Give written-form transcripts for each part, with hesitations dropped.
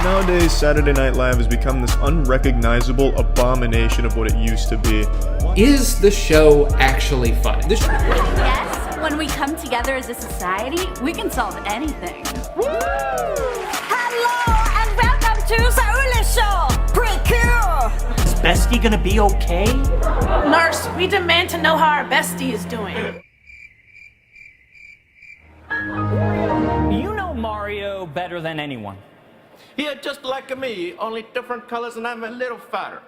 But nowadays, Saturday Night Live has become this unrecognizable abomination of what it used to be. Is the show actually funny? Yes, when we come together as a society, we can solve anything. Woo! Hello and welcome to Seoul Show! Pretty cool! Is Bestie gonna be okay? Nurse, we demand to know how our bestie is doing. You know Mario better than anyone. Yeah, just like me, only different colors and I'm a little fatter.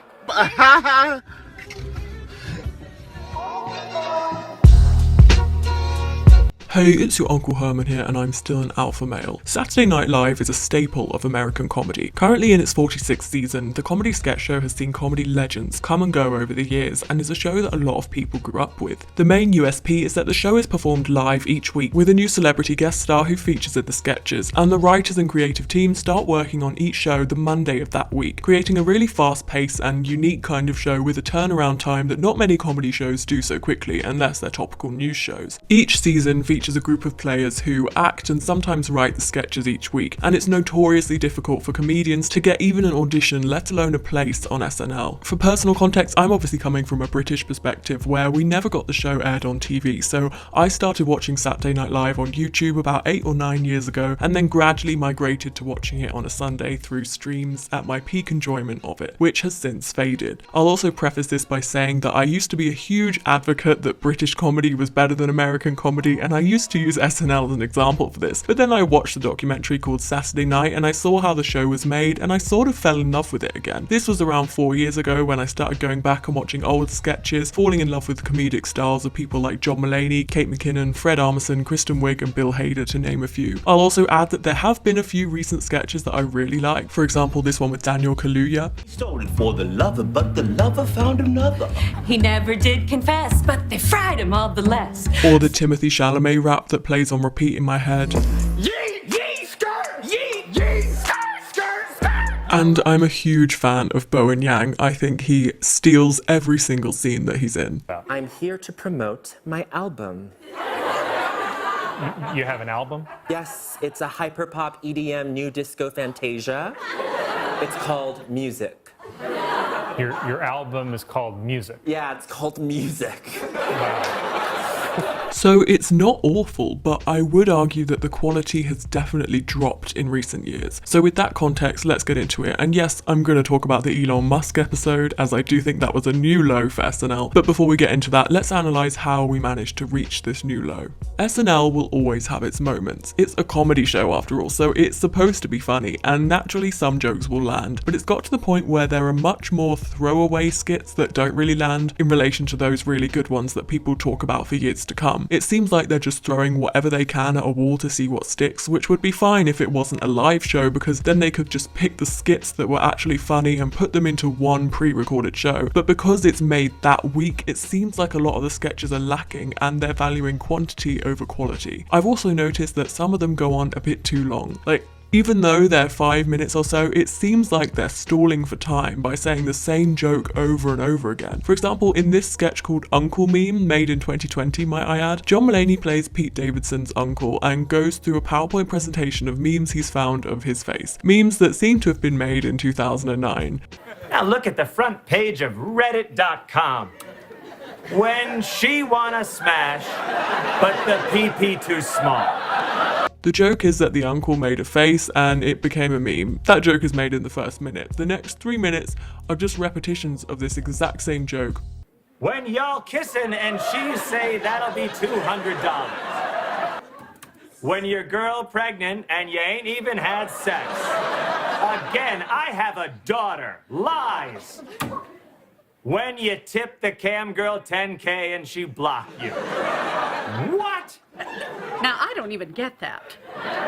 Hey, it's your Uncle Herman here, and I'm still an alpha male. Saturday Night Live is a staple of American comedy. Currently in its 46th season, the comedy sketch show has seen comedy legends come and go over the years, and is a show that a lot of people grew up with. The main USP is that the show is performed live each week with a new celebrity guest star who features in the sketches, and the writers and creative team start working on each show the Monday of that week, creating a really fast-paced and unique kind of show with a turnaround time that not many comedy shows do so quickly unless they're topical news shows. Each season features a group of players who act and sometimes write the sketches each week, and it's notoriously difficult for comedians to get even an audition, let alone a place on SNL. For personal context, I'm obviously coming from a British perspective where we never got the show aired on TV, so I started watching Saturday Night Live on YouTube about 8 or 9 years ago, and then gradually migrated to watching it on a Sunday through streams at my peak enjoyment of it, which has since faded. I'll also preface this by saying that I used to be a huge advocate that British comedy was better than American comedy, and I used to use SNL as an example for this, but then I watched the documentary called Saturday Night and I saw how the show was made and I sort of fell in love with it again. This was around 4 years ago when I started going back and watching old sketches, falling in love with the comedic styles of people like John Mulaney, Kate McKinnon, Fred Armisen, Kristen Wiig and Bill Hader, to name a few. I'll also add that there have been a few recent sketches that I really like. For example, this one with Daniel Kaluuya. He stole it for the lover, but the lover found another. He never did confess, but they fried him all the less. Or the Timothy Chalamet rap that plays on repeat in my head. Yee, yee, skirt! Yee, yee, skirt, skirt, skirt! And I'm a huge fan of Bowen Yang. I think he steals every single scene that he's in. I'm here to promote my album. You have an album? Yes, it's a hyperpop EDM new disco fantasia. It's called Music. Your album is called Music? Yeah, it's called Music. Wow. So it's not awful, but I would argue that the quality has definitely dropped in recent years. So with that context, let's get into it. And yes, I'm going to talk about the Elon Musk episode, as I do think that was a new low for SNL. But before we get into that, let's analyse how we managed to reach this new low. SNL will always have its moments. It's a comedy show after all, so it's supposed to be funny, and naturally some jokes will land. But it's got to the point where there are much more throwaway skits that don't really land in relation to those really good ones that people talk about for years to come. It seems like they're just throwing whatever they can at a wall to see what sticks, which would be fine if it wasn't a live show, because then they could just pick the skits that were actually funny and put them into one pre-recorded show. But because it's made that week, it seems like a lot of the sketches are lacking and they're valuing quantity over quality. I've also noticed that some of them go on a bit too long. Like, even though they're 5 minutes or so, it seems like they're stalling for time by saying the same joke over and over again. For example, in this sketch called Uncle Meme, made in 2020 might I add, John Mulaney plays Pete Davidson's uncle and goes through a PowerPoint presentation of memes he's found of his face. Memes that seem to have been made in 2009. Now look at the front page of Reddit.com. When she wanna smash, but the PP too small. The joke is that the uncle made a face and it became a meme. That joke is made in the first minute. The next 3 minutes are just repetitions of this exact same joke. When y'all kissing and she say that'll be $200. When your girl pregnant and you ain't even had sex. Again, I have a daughter. Lies. When you tip the cam girl $10K and she blocked you. What? Now, I don't even get that.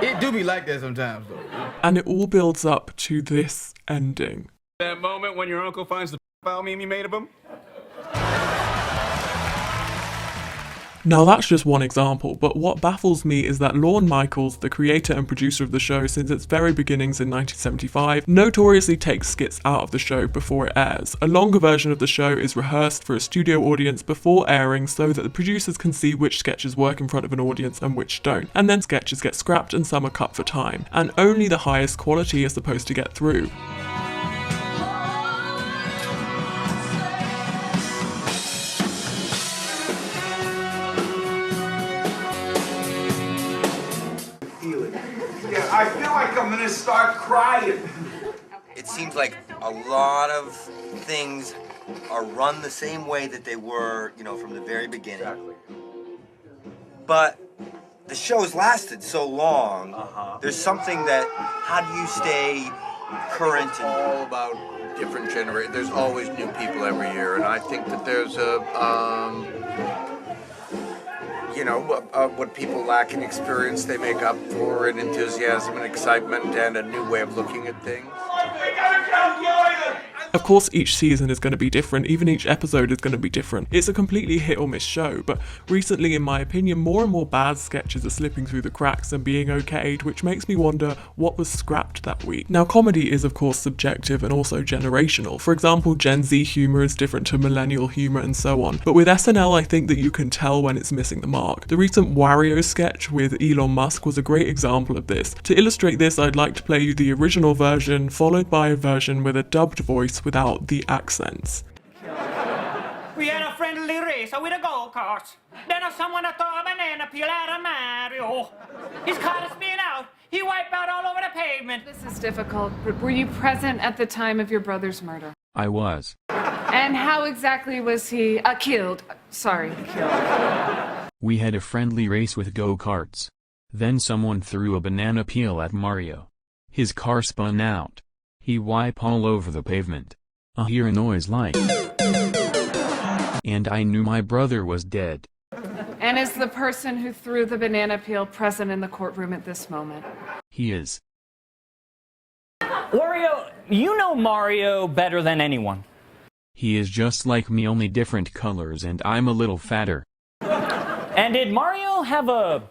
It do be like that sometimes, though. And it all builds up to this ending. That moment when your uncle finds the file meme you made of him? Now that's just one example, but what baffles me is that Lorne Michaels, the creator and producer of the show since its very beginnings in 1975, notoriously takes skits out of the show before it airs. A longer version of the show is rehearsed for a studio audience before airing so that the producers can see which sketches work in front of an audience and which don't, and then sketches get scrapped and some are cut for time, and only the highest quality is supposed to get through. I feel like I'm gonna start crying. It seems like a lot of things are run the same way that they were, from the very beginning. Exactly. But the show's lasted so long. There's something that, how do you stay current? It's all about different generations. There's always new people every year, and I think that there's what people lack in experience, they make up for in enthusiasm and excitement and a new way of looking at things. Of course, each season is going to be different, even each episode is going to be different. It's a completely hit or miss show, but recently, in my opinion, more and more bad sketches are slipping through the cracks and being okayed, which makes me wonder what was scrapped that week. Now, comedy is of course subjective and also generational. For example, Gen Z humour is different to millennial humour and so on, but with SNL I think that you can tell when it's missing the mark. The recent Wario sketch with Elon Musk was a great example of this. To illustrate this, I'd like to play you the original version, followed by a version with a dubbed voice without the accents. We had a friendly race with a go-kart. Then someone threw a banana peel at a Mario. He's caught us being out. He wiped out all over the pavement. This is difficult, but were you present at the time of your brother's murder? I was. And how exactly was he killed? We had a friendly race with go-karts. Then someone threw a banana peel at Mario. His car spun out. He wiped all over the pavement. I hear a noise like... And I knew my brother was dead. And is the person who threw the banana peel present in the courtroom at this moment? He is. Wario, you know Mario better than anyone. He is just like me, only different colors, and I'm a little fatter. And did Mario have a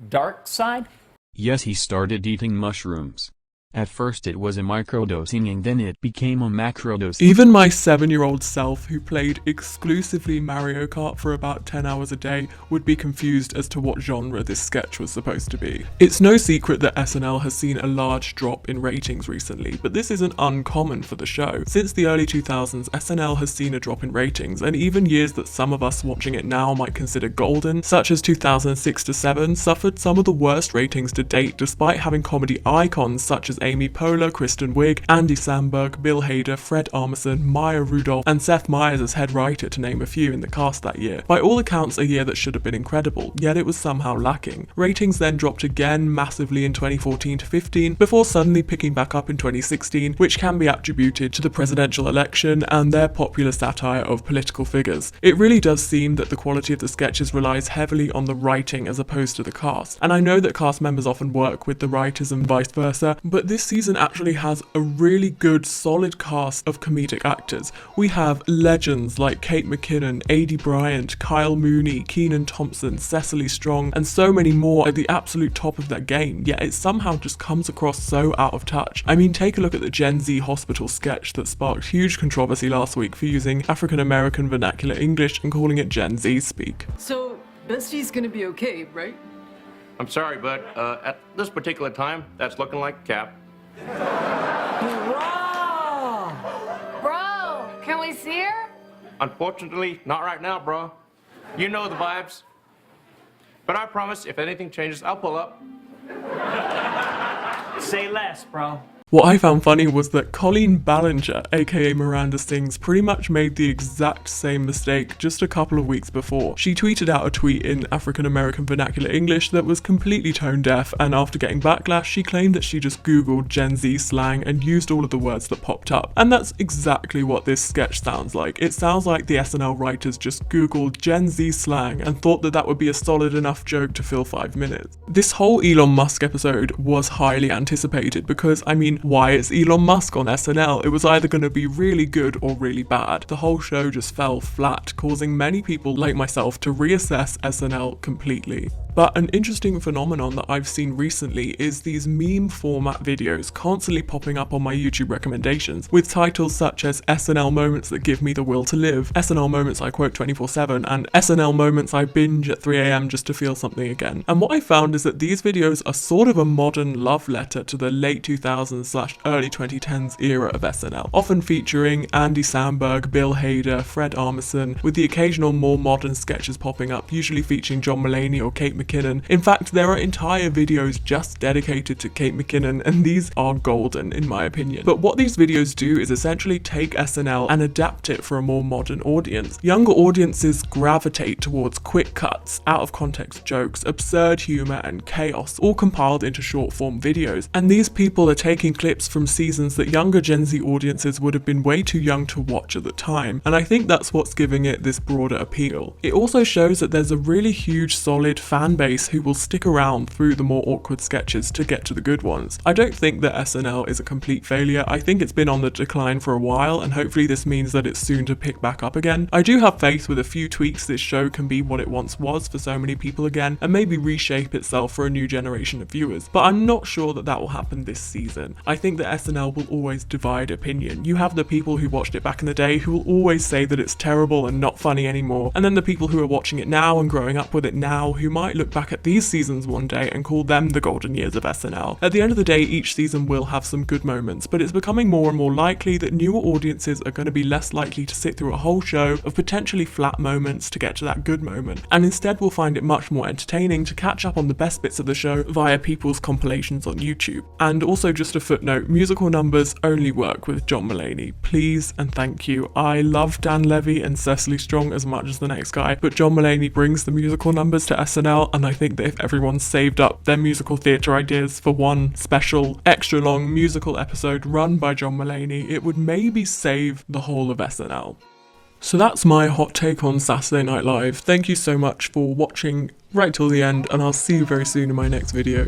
dark side? Yes, he started eating mushrooms. At first it was a microdosing and then it became a macrodosing. Even my 7-year-old self, who played exclusively Mario Kart for about 10 hours a day, would be confused as to what genre this sketch was supposed to be. It's no secret that SNL has seen a large drop in ratings recently, but this isn't uncommon for the show. Since the early 2000s, SNL has seen a drop in ratings, and even years that some of us watching it now might consider golden, such as 2006 to 7, suffered some of the worst ratings to date, despite having comedy icons such as Amy Poehler, Kristen Wiig, Andy Samberg, Bill Hader, Fred Armisen, Maya Rudolph, and Seth Meyers as head writer, to name a few, in the cast that year. By all accounts, a year that should have been incredible, yet it was somehow lacking. Ratings then dropped again massively in 2014 to 15, before suddenly picking back up in 2016, which can be attributed to the presidential election and their popular satire of political figures. It really does seem that the quality of the sketches relies heavily on the writing as opposed to the cast, and I know that cast members often work with the writers and vice versa, but this season actually has a really good, solid cast of comedic actors. We have legends like Kate McKinnon, Aidy Bryant, Kyle Mooney, Kenan Thompson, Cecily Strong, and so many more at the absolute top of their game, yet it somehow just comes across so out of touch. I mean, take a look at the Gen Z hospital sketch that sparked huge controversy last week for using African American vernacular English and calling it Gen Z speak. So, Bestie's gonna be okay, right? I'm sorry, but at this particular time, that's looking like Cap. Bro, can we see her? Unfortunately, not right now, bro. You know the vibes. But I promise, if anything changes, I'll pull up. Say less, bro. What I found funny was that Colleen Ballinger, aka Miranda Sings, pretty much made the exact same mistake just a couple of weeks before. She tweeted out a tweet in African American vernacular English that was completely tone deaf, and after getting backlash, she claimed that she just googled Gen Z slang and used all of the words that popped up. And that's exactly what this sketch sounds like. It sounds like the SNL writers just googled Gen Z slang and thought that that would be a solid enough joke to fill 5 minutes. This whole Elon Musk episode was highly anticipated because, I mean, why it's Elon Musk on SNL. It was either going to be really good or really bad. The whole show just fell flat, causing many people like myself to reassess SNL completely. But an interesting phenomenon that I've seen recently is these meme format videos constantly popping up on my YouTube recommendations with titles such as SNL moments that give me the will to live, SNL moments I quote 24/7, and SNL moments I binge at 3 AM just to feel something again. And what I found is that these videos are sort of a modern love letter to the late 2000s/early 2010s era of SNL, often featuring Andy Samberg, Bill Hader, Fred Armisen, with the occasional more modern sketches popping up, usually featuring John Mulaney or Kate McKinnon. In fact, there are entire videos just dedicated to Kate McKinnon, and these are golden in my opinion. But what these videos do is essentially take SNL and adapt it for a more modern audience. Younger audiences gravitate towards quick cuts, out of context jokes, absurd humor, and chaos, all compiled into short form videos. And these people are taking clips from seasons that younger Gen Z audiences would have been way too young to watch at the time, and I think that's what's giving it this broader appeal. It also shows that there's a really huge solid fan base who will stick around through the more awkward sketches to get to the good ones. I don't think that SNL is a complete failure. I think it's been on the decline for a while, and hopefully this means that it's soon to pick back up again. I do have faith with a few tweaks this show can be what it once was for so many people again, and maybe reshape itself for a new generation of viewers, but I'm not sure that that will happen this season. I think that SNL will always divide opinion. You have the people who watched it back in the day who will always say that it's terrible and not funny anymore, and then the people who are watching it now and growing up with it now who might look back at these seasons one day and call them the golden years of SNL. At the end of the day, each season will have some good moments, but it's becoming more and more likely that newer audiences are going to be less likely to sit through a whole show of potentially flat moments to get to that good moment, and instead will find it much more entertaining to catch up on the best bits of the show via people's compilations on YouTube. And also, just a footnote, musical numbers only work with John Mulaney. Please and thank you. I love Dan Levy and Cecily Strong as much as the next guy, but John Mulaney brings the musical numbers to SNL, and I think that if everyone saved up their musical theatre ideas for one special, extra long musical episode run by John Mulaney, it would maybe save the whole of SNL. So that's my hot take on Saturday Night Live. Thank you so much for watching right till the end, and I'll see you very soon in my next video.